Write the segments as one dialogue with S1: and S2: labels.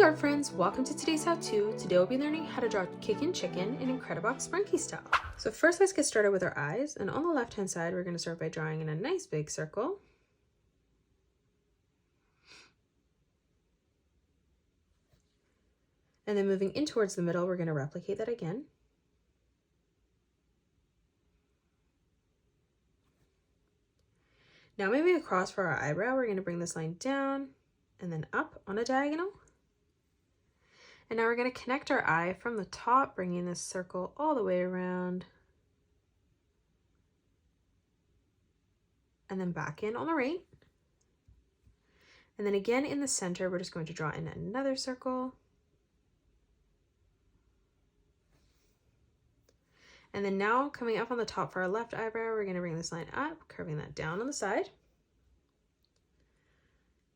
S1: art friends, welcome to today's how-to. Today we'll be learning how to draw Kickin chicken in Incredibox Sprunki style. So first let's get started with our eyes, and on the left hand side we're going to start by drawing in a nice big circle. And then moving in towards the middle, we're going to replicate that again. Now moving across for our eyebrow, we're going to bring this line down and then up on a diagonal. And now we're going to connect our eye from the top, bringing this circle all the way around. And then back in on the right. And then again in the center, we're just going to draw in another circle. And then now coming up on the top for our left eyebrow, we're going to bring this line up, curving that down on the side.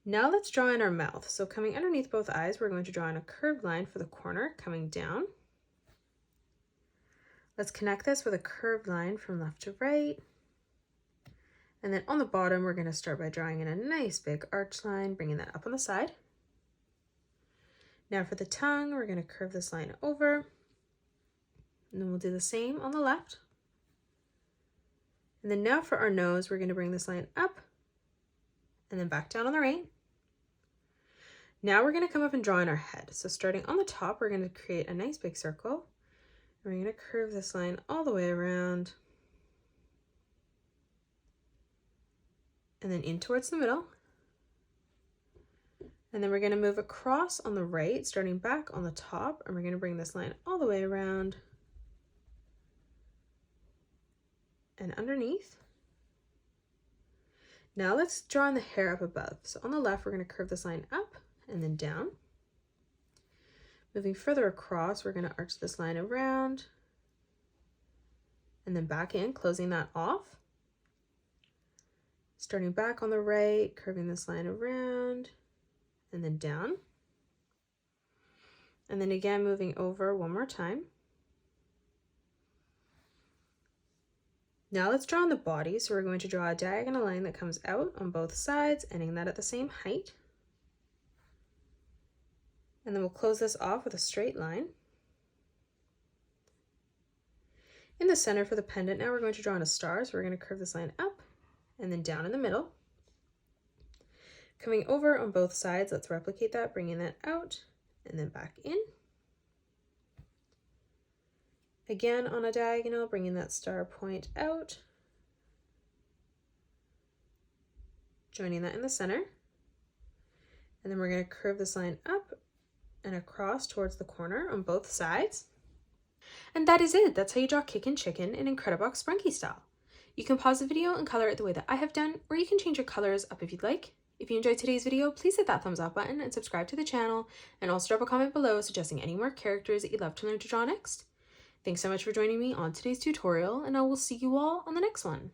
S1: Now let's draw in our mouth. So coming underneath both eyes, we're going to draw in a curved line for the corner coming down. Let's connect this with a curved line from left to right. And then on the bottom, we're going to start by drawing in a nice big arch line, bringing that up on the side. Now for the tongue, we're going to curve this line over. And then we'll do the same on the left. And then now for our nose, we're going to bring this line up and then back down on the right. Now we're going to come up and draw in our head. So starting on the top, we're going to create a nice big circle. And we're going to curve this line all the way around. And then in towards the middle. And then we're going to move across on the right, starting back on the top. And we're going to bring this line all the way around and underneath. Now let's draw in the hair up above. So on the left, we're going to curve this line up and then down. Moving further across, we're going to arch this line around and then back in, closing that off. Starting back on the right, curving this line around and then down. And then again, moving over one more time. Now let's draw on the body. So we're going to draw a diagonal line that comes out on both sides, ending that at the same height. And then we'll close this off with a straight line. In the center for the pendant, now we're going to draw in a star. So we're going to curve this line up and then down in the middle. Coming over on both sides, let's replicate that, bringing that out and then back in. Again on a diagonal, bringing that star point out, joining that in the center, and then we're going to curve this line up and across towards the corner on both sides. And that is it. That's how you draw Kickin chicken in Incredibox Sprunki style. You can pause the video and color it the way that I have done, or you can change your colors up if you'd like. If you enjoyed today's video, please hit that thumbs up button and subscribe to the channel, and also drop a comment below suggesting any more characters that you'd love to learn to draw next. Thanks so much for joining me on today's tutorial, and I will see you all on the next one.